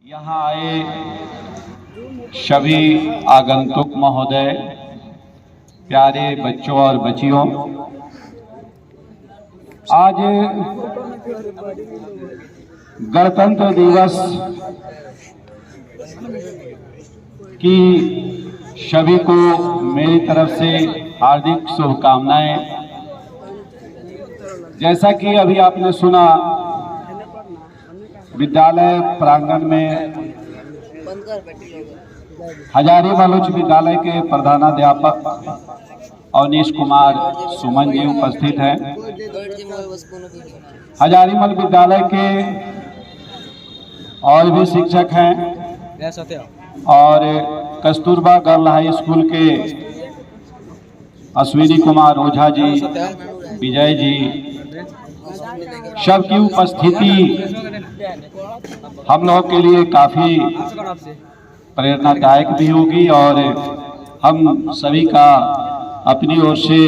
यहाँ आए सभी आगंतुक महोदय, प्यारे बच्चों और बच्चियों, आज गणतंत्र दिवस की सभी को मेरी तरफ से हार्दिक शुभकामनाएं। जैसा कि अभी आपने सुना, विद्यालय प्रांगण में हजारीमल उच्च विद्यालय के प्रधानाध्यापक अवनीश कुमार सुमन जी उपस्थित हैं। हजारीमल विद्यालय के और भी शिक्षक हैं और कस्तूरबा गर्ल हाई स्कूल के अश्विनी कुमार ओझा जी, विजय जी, सबकी उपस्थिति हम लोगों के लिए काफी प्रेरणादायक भी होगी और हम सभी का अपनी ओर से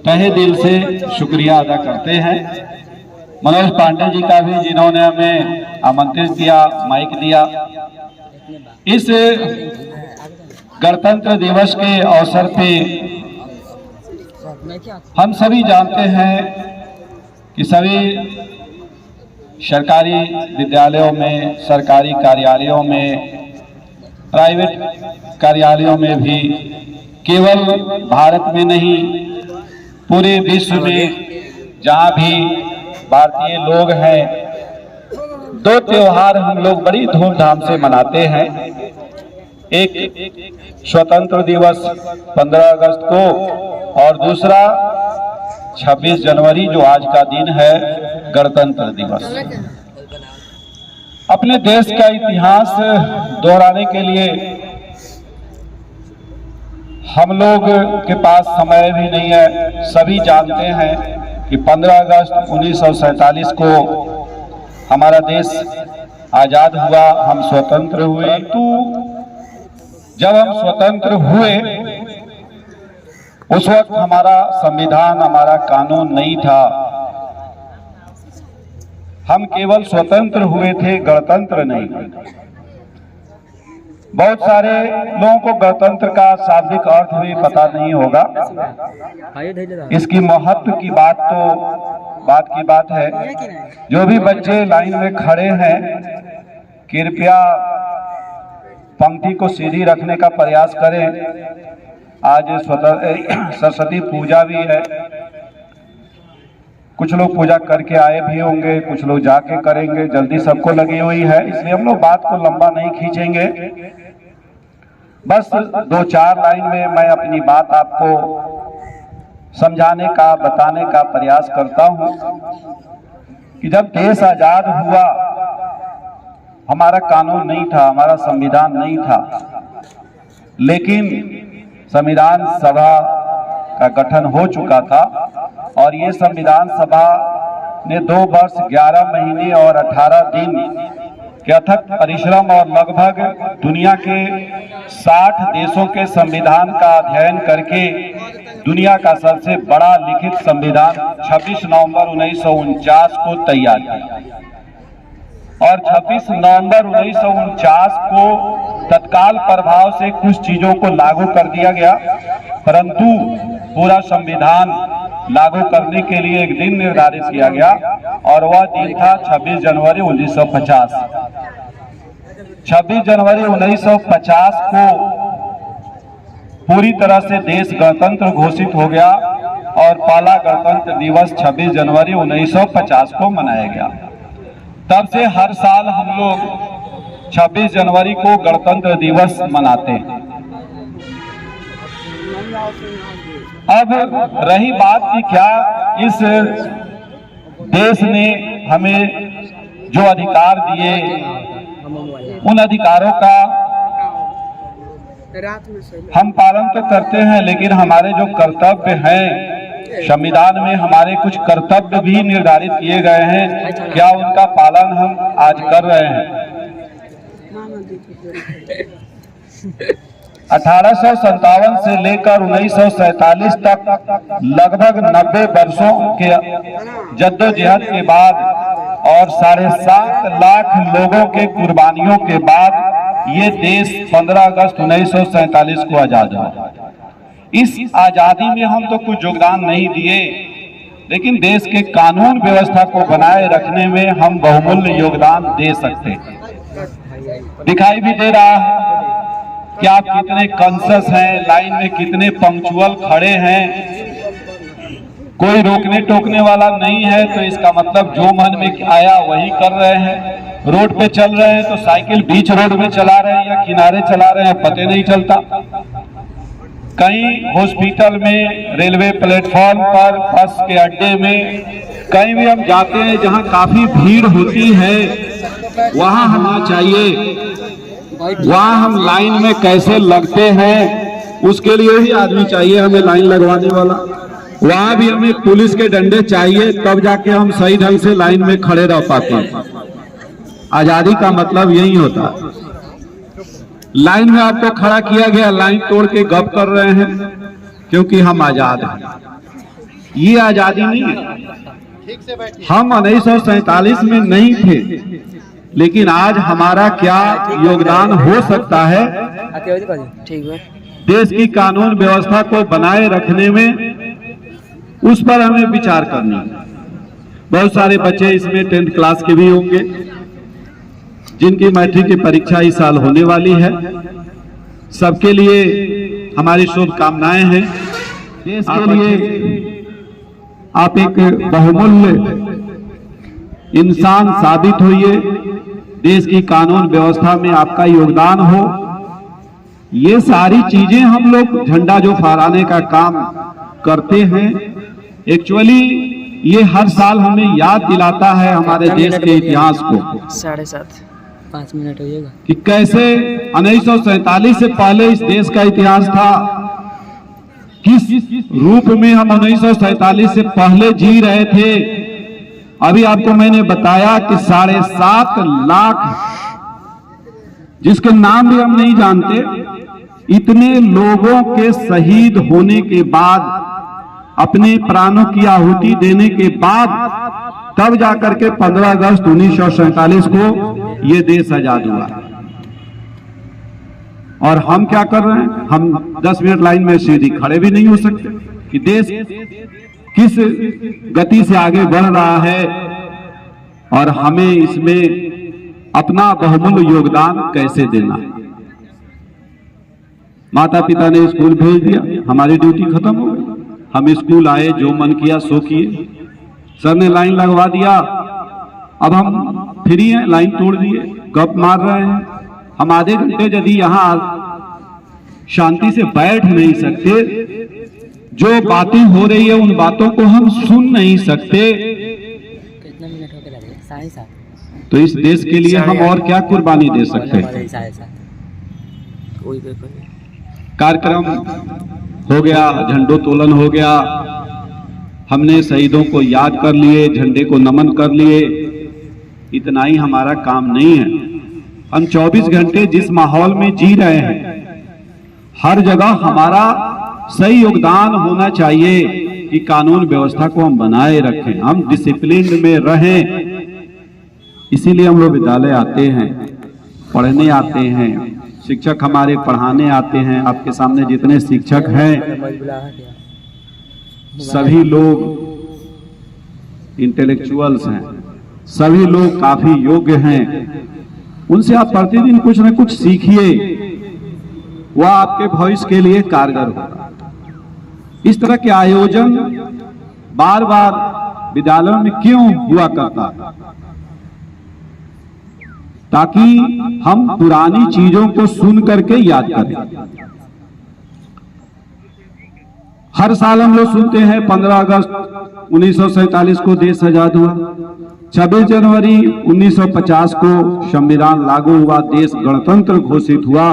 तहे दिल से शुक्रिया अदा करते हैं। मनोज पांडे जी का भी, जिन्होंने हमें आमंत्रित किया, माइक दिया। इस गणतंत्र दिवस के अवसर पे हम सभी जानते हैं कि सभी सरकारी विद्यालयों में, सरकारी कार्यालयों में, प्राइवेट कार्यालयों में भी, केवल भारत में नहीं पूरे विश्व में जहाँ भी भारतीय लोग हैं, दो त्योहार हम लोग बड़ी धूमधाम से मनाते हैं। एक स्वतंत्र दिवस 15 अगस्त को और दूसरा 26 जनवरी जो आज का दिन है, गणतंत्र दिवस। अपने देश का इतिहास दोहराने के लिए हम लोग के पास समय भी नहीं है। सभी जानते हैं कि 15 अगस्त 1947 को हमारा देश आजाद हुआ, हम स्वतंत्र हुए। तो जब हम स्वतंत्र हुए उस वक्त हमारा संविधान, हमारा कानून नहीं था। हम केवल स्वतंत्र हुए थे, गणतंत्र नहीं। बहुत सारे लोगों को गणतंत्र का शाब्दिक अर्थ भी पता नहीं होगा। इसकी महत्व की बात की बात है। जो भी बच्चे लाइन में खड़े हैं, कृपया पंक्ति को सीधी रखने का प्रयास करें। आज सरस्वती पूजा भी है। कुछ लोग पूजा करके आए भी होंगे, कुछ लोग जाके करेंगे। जल्दी सबको लगी हुई है, इसलिए हम लोग बात को लंबा नहीं खींचेंगे। बस 2-4 लाइन में मैं अपनी बात आपको समझाने का, बताने का प्रयास करता हूं कि जब देश आजाद हुआ, हमारा कानून नहीं था, हमारा संविधान नहीं था, लेकिन संविधान सभा का गठन हो चुका था और ये संविधान सभा ने 2 वर्ष 11 महीने और 18 दिन के अथक परिश्रम और लगभग दुनिया के 60 देशों के संविधान का अध्ययन करके दुनिया का सबसे बड़ा लिखित संविधान 26 नवंबर 1949 को तैयार किया और 26 नवंबर 1949 को तत्काल प्रभाव से कुछ चीजों को लागू कर दिया गया, परंतु पूरा संविधान लागू करने के लिए एक दिन निर्धारित किया गया और वह दिन था 26 जनवरी 1950। 26 जनवरी 1950 को पूरी तरह से देश गणतंत्र घोषित हो गया और पहला गणतंत्र दिवस 26 जनवरी 1950 को मनाया गया। तब से हर साल हम लोग 26 जनवरी को गणतंत्र दिवस मनाते हैं। अब रही बात कि क्या इस देश ने हमें जो अधिकार दिए, उन अधिकारों का हम पालन तो करते हैं, लेकिन हमारे जो कर्तव्य हैं, संविधान में हमारे कुछ कर्तव्य भी निर्धारित किए गए हैं, क्या उनका पालन हम आज कर रहे हैं? 1857 से लेकर 1947 तक लगभग 90 वर्षों के जद्दोजहद के बाद और 7.5 लाख लोगों के कुर्बानियों के बाद ये देश 15 अगस्त 1947 को आजाद हुआ। इस आजादी में हम तो कुछ योगदान नहीं दिए, लेकिन देश के कानून व्यवस्था को बनाए रखने में हम बहुमूल्य योगदान दे सकते हैं। दिखाई भी दे रहा है कि आप कितने कॉन्शियस हैं, लाइन में कितने पंक्चुअल खड़े हैं, कोई रोकने टोकने वाला नहीं है। तो इसका मतलब जो मन में आया वही कर रहे हैं। रोड पे चल रहे हैं तो साइकिल बीच रोड में चला रहे हैं या किनारे चला रहे हैं, पता नहीं चलता। कहीं हॉस्पिटल में, रेलवे प्लेटफॉर्म पर, बस के अड्डे में, कहीं भी हम जाते हैं जहां काफी भीड़ होती है, वहां हमें चाहिए, वहां हम लाइन में कैसे लगते हैं उसके लिए ही आदमी चाहिए हमें लाइन लगवाने वाला। वहां भी हमें पुलिस के डंडे चाहिए, तब जाके हम सही ढंग से लाइन में खड़े रह पाते हैं। आजादी का मतलब यही होता है। लाइन में आपको खड़ा किया गया, लाइन तोड़ के गप कर रहे हैं क्योंकि हम आजाद हैं। ये आजादी नहीं है। हम 1947 में नहीं थे, लेकिन आज हमारा क्या योगदान हो सकता है देश की कानून व्यवस्था को बनाए रखने में, उस पर हमें विचार करना है। बहुत सारे बच्चे इसमें 10th क्लास के भी होंगे जिनकी मैट्रिक की परीक्षा इस साल होने वाली है। सबके लिए हमारी शुभकामनाएं हैं। देश के लिए आप एक बहुमूल्य इंसान साबित होइए, देश की कानून व्यवस्था में आपका योगदान हो। ये सारी चीजें हम लोग झंडा जो फहराने का काम करते हैं, एक्चुअली ये हर साल हमें याद दिलाता है हमारे देश के इतिहास को। 5 मिनट हो जाएगा कि कैसे 1947 से पहले इस देश का इतिहास था, किस रूप में हम 1947 से पहले जी रहे थे। अभी आपको मैंने बताया कि 7.5 लाख, जिसके नाम भी हम नहीं जानते, इतने लोगों के शहीद होने के बाद, अपने प्राणों की आहुति देने के बाद, तब जाकर के 15 अगस्त 1947 को ये देश आजाद हुआ। और हम क्या कर रहे हैं? हम 10 मिनट लाइन में सीधी खड़े भी नहीं हो सकते कि देश किस गति से आगे बढ़ रहा है और हमें इसमें अपना बहुमूल्य योगदान कैसे देना। माता पिता ने स्कूल भेज दिया, हमारी ड्यूटी खत्म हो गई। हम स्कूल आए, जो मन किया सो किए। सर ने लाइन लगवा दिया, अब हम फ्री हैं, लाइन तोड़ दिए, गप मार रहे हैं। हम आधे घंटे यदि यहाँ शांति से बैठ नहीं सकते, जो बातें हो रही है उन बातों को हम सुन नहीं सकते, कितना मिनट हो गया? 7:30। तो इस देश के लिए हम और क्या कुर्बानी दे सकते हैं? 7:30 कार्यक्रम हो गया, झंडोत्तोलन हो गया, हमने शहीदों को याद कर लिए, झंडे को नमन कर लिए। इतना ही हमारा काम नहीं है। हम 24 घंटे जिस माहौल में जी रहे हैं, हर जगह हमारा सही योगदान होना चाहिए कि कानून व्यवस्था को हम बनाए रखें, हम डिसिप्लिन में रहें। इसीलिए हम लोग विद्यालय आते हैं, पढ़ने आते हैं, शिक्षक हमारे पढ़ाने आते हैं। आपके सामने जितने शिक्षक हैं, सभी लोग इंटेलेक्चुअल्स हैं, सभी लोग काफी योग्य हैं। उनसे आप प्रतिदिन कुछ न कुछ सीखिए, वह आपके भविष्य के लिए कारगर होगा। इस तरह के आयोजन बार बार विद्यालयों में क्यों हुआ करता? ताकि हम पुरानी चीजों को सुन करके याद करें। हर साल हम लोग सुनते हैं 15 अगस्त 1947 को देश आजाद हुआ, 26 जनवरी 1950 को संविधान लागू हुआ, देश गणतंत्र घोषित हुआ।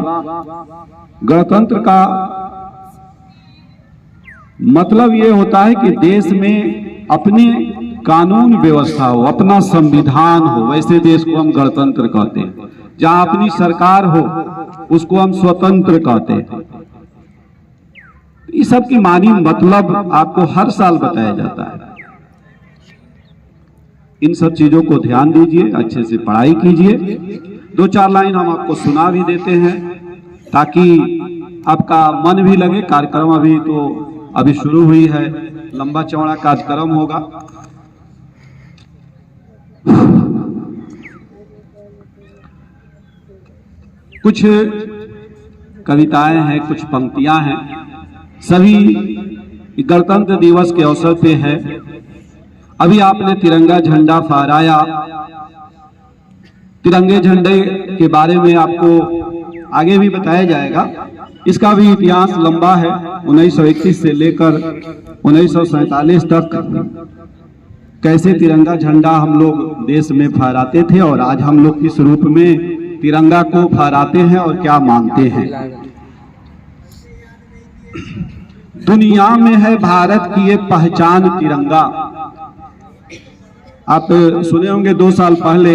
गणतंत्र का मतलब ये होता है कि देश में अपनी कानून व्यवस्था हो, अपना संविधान हो, वैसे देश को हम गणतंत्र कहते हैं। जहां अपनी सरकार हो उसको हम स्वतंत्र कहते हैं। इस सब की मानी मतलब आपको हर साल बताया जाता है। इन सब चीजों को ध्यान दीजिए, अच्छे से पढ़ाई कीजिए। 2-4 लाइन हम आपको सुना भी देते हैं ताकि आपका मन भी लगे। कार्यक्रम अभी शुरू हुई है, लंबा चौड़ा कार्यक्रम होगा। कुछ कविताएं हैं, कुछ पंक्तियां हैं, सभी गणतंत्र दिवस के अवसर पे है। अभी आपने तिरंगा झंडा फहराया। तिरंगे झंडे के बारे में आपको आगे भी बताया जाएगा। इसका भी इतिहास लंबा है। 1931 से लेकर 1947 तक कैसे तिरंगा झंडा हम लोग देश में फहराते थे और आज हम लोग किस रूप में तिरंगा को फहराते हैं और क्या मानते हैं। दुनिया में है भारत की ये पहचान तिरंगा। आप सुने होंगे 2 साल पहले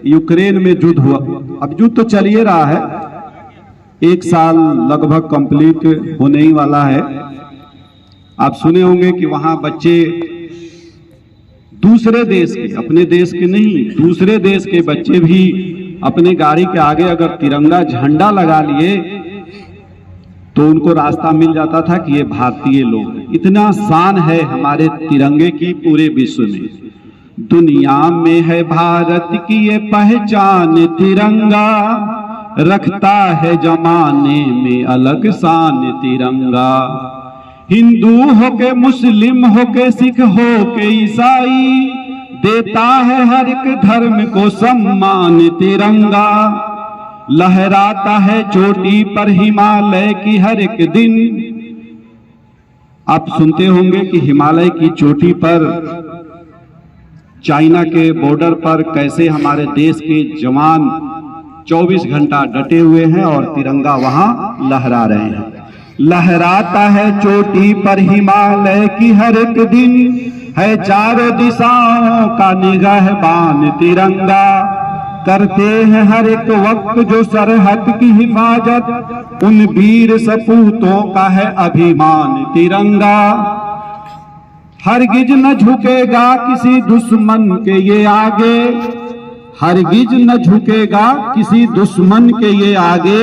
यूक्रेन में युद्ध हुआ। अब युद्ध तो चल ही रहा है, 1 साल लगभग कंप्लीट होने ही वाला है। आप सुने होंगे कि वहां बच्चे दूसरे देश के, अपने देश के नहीं, दूसरे देश के बच्चे भी अपने गाड़ी के आगे अगर तिरंगा झंडा लगा लिए तो उनको रास्ता मिल जाता था कि ये भारतीय लोग हैं। इतना शान है हमारे तिरंगे की पूरे विश्व में। दुनिया में है भारत की ये पहचान तिरंगा, रखता है जमाने में अलग शान तिरंगा। हिंदू हो के मुस्लिम हो के सिख हो के ईसाई, देता है हर एक धर्म को सम्मान तिरंगा। लहराता है चोटी पर हिमालय की हर एक दिन। आप सुनते होंगे कि हिमालय की चोटी पर, चाइना के बॉर्डर पर कैसे हमारे देश के जवान 24 घंटा डटे हुए हैं और तिरंगा वहां लहरा रहे हैं। लहराता है चोटी पर हिमालय की हर एक दिन, है चारों दिशाओं का निगाहबान तिरंगा। करते हैं हर एक वक्त जो सरहद की हिफाजत, उन वीर सपूतों का है अभिमान तिरंगा। हरगिज न झुकेगा किसी दुश्मन के ये आगे, हरगिज न झुकेगा किसी दुश्मन के ये आगे।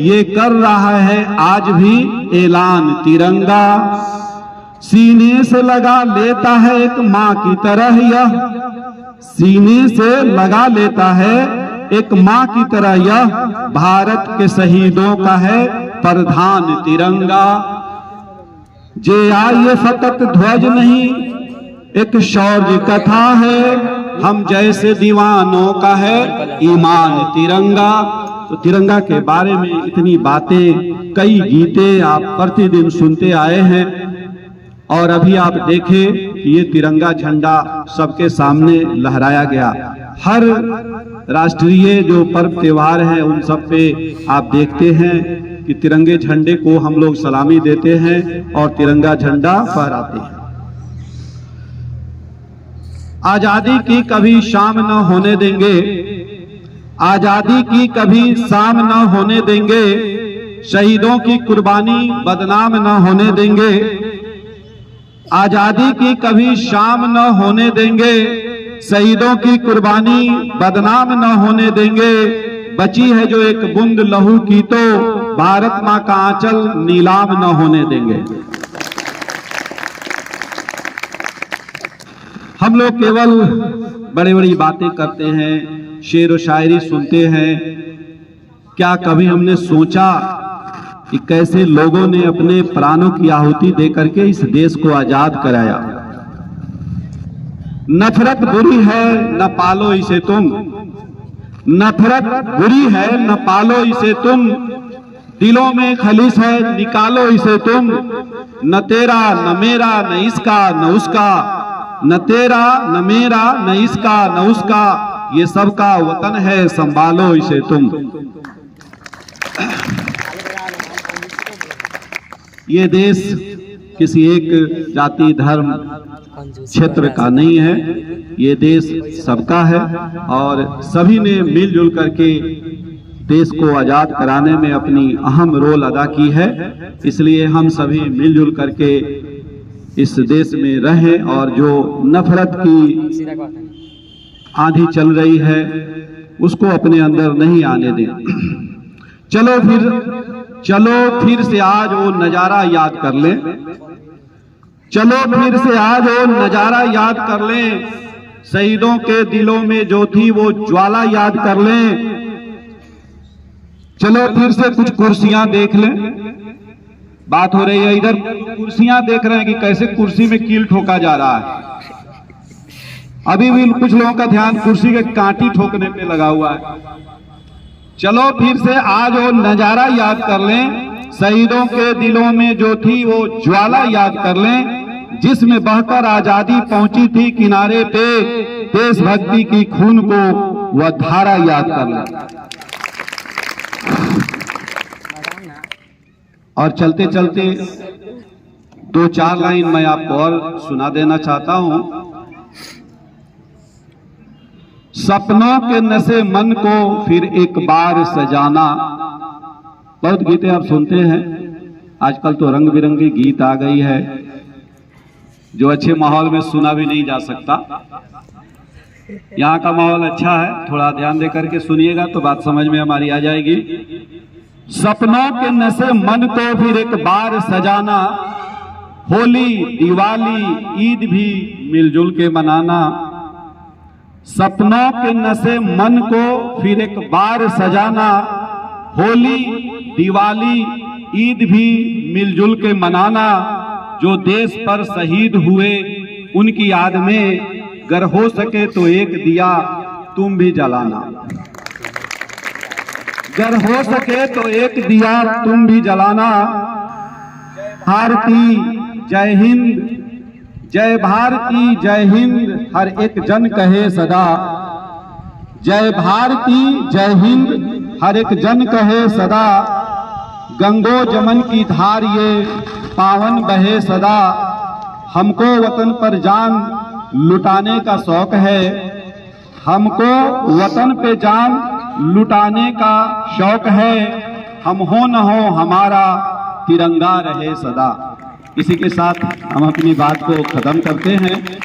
ये कर रहा है आज भी ऐलान तिरंगा। सीने से लगा लेता है एक माँ की तरह यह, सीने से लगा लेता है एक माँ की तरह यह। भारत के शहीदों का है प्रधान तिरंगा। जे आए फकत ध्वज नहीं, एक शौर्य कथा है, हम जैसे दीवानों का है ईमान तिरंगा। तो तिरंगा के बारे में इतनी बातें, कई गीते आप प्रतिदिन सुनते आए हैं। और अभी आप देखें कि ये तिरंगा झंडा सबके सामने लहराया गया। हर राष्ट्रीय जो पर्व त्योहार हैं उन सब पे आप देखते हैं कि तिरंगे झंडे को हम लोग सलामी देते हैं और तिरंगा झंडा फहराते हैं। आजादी की कभी शाम न होने देंगे, आजादी की कभी शाम न होने देंगे, शहीदों की कुर्बानी बदनाम न होने देंगे। आजादी की कभी शाम न होने देंगे, शहीदों की कुर्बानी बदनाम न होने देंगे। बची है जो एक बूंद लहू की तो भारत मां का आंचल नीलाम न होने देंगे। हम लोग केवल बड़ी बड़ी बातें करते हैं, शेर व शायरी सुनते हैं। क्या कभी हमने सोचा कि कैसे लोगों ने अपने प्राणों की आहुति देकर के इस देश को आजाद कराया। नफरत बुरी है न पालो इसे तुम, नफरत बुरी है न पालो इसे तुम, दिलों में खलीस है निकालो इसे तुम। न तेरा न मेरा न इसका न उसका, न तेरा न मेरा न इसका न उसका, ये सबका वतन है संभालो इसे तुम। ये देश किसी एक जाति धर्म क्षेत्र का नहीं है, ये देश सबका है और सभी ने मिलजुल करके देश को आजाद कराने में अपनी अहम रोल अदा की है। इसलिए हम सभी मिलजुल करके इस देश में रहें और जो नफरत की आंधी चल रही है उसको अपने अंदर नहीं आने दें। चलो फिर से आज वो नजारा याद कर लें। चलो फिर से आज वो नजारा याद कर लें। शहीदों के दिलों में जो थी वो ज्वाला याद कर लें। चलो फिर से कुछ कुर्सियां देख लें। बात हो रही है इधर कुर्सियां देख रहे हैं कि कैसे कुर्सी में कील ठोका जा रहा है। अभी भी कुछ लोगों का ध्यान कुर्सी के कांटी ठोकने पे लगा हुआ है। चलो फिर से आज वो नजारा याद कर लें। शहीदों के दिलों में जो थी वो ज्वाला याद कर लें, जिसमें बहकर आजादी पहुंची थी किनारे पे। देशभक्ति की खून को वह धारा याद कर लें। और चलते चलते 2-4 लाइन मैं आपको और सुना देना चाहता हूं। सपनों के नशे मन को फिर एक बार सजाना। बहुत गीतें आप सुनते हैं, आजकल तो रंग बिरंगी गीत आ गई है जो अच्छे माहौल में सुना भी नहीं जा सकता। यहाँ का माहौल अच्छा है, थोड़ा ध्यान दे करके सुनिएगा तो बात समझ में हमारी आ जाएगी। सपनों के नशे मन को फिर एक बार सजाना, होली दिवाली ईद भी मिलजुल के मनाना। सपनों के नशे मन को फिर एक बार सजाना, होली दिवाली ईद भी मिलजुल के मनाना। जो देश पर शहीद हुए उनकी याद में अगर हो सके तो एक दिया तुम भी जलाना। अगर हो सके तो एक दिया तुम भी जलाना। भारती जय हिंद, जय भारती जय हिंद हर एक जन कहे सदा। जय भारती जय हिंद हर एक जन कहे सदा। गंगो जमन की धार ये पावन बहे सदा। हमको वतन पर जान लुटाने का शौक है। हमको वतन पे जान लुटाने का शौक है। हम हो न हो हमारा तिरंगा रहे सदा। इसी के साथ हम अपनी बात को खत्म करते हैं।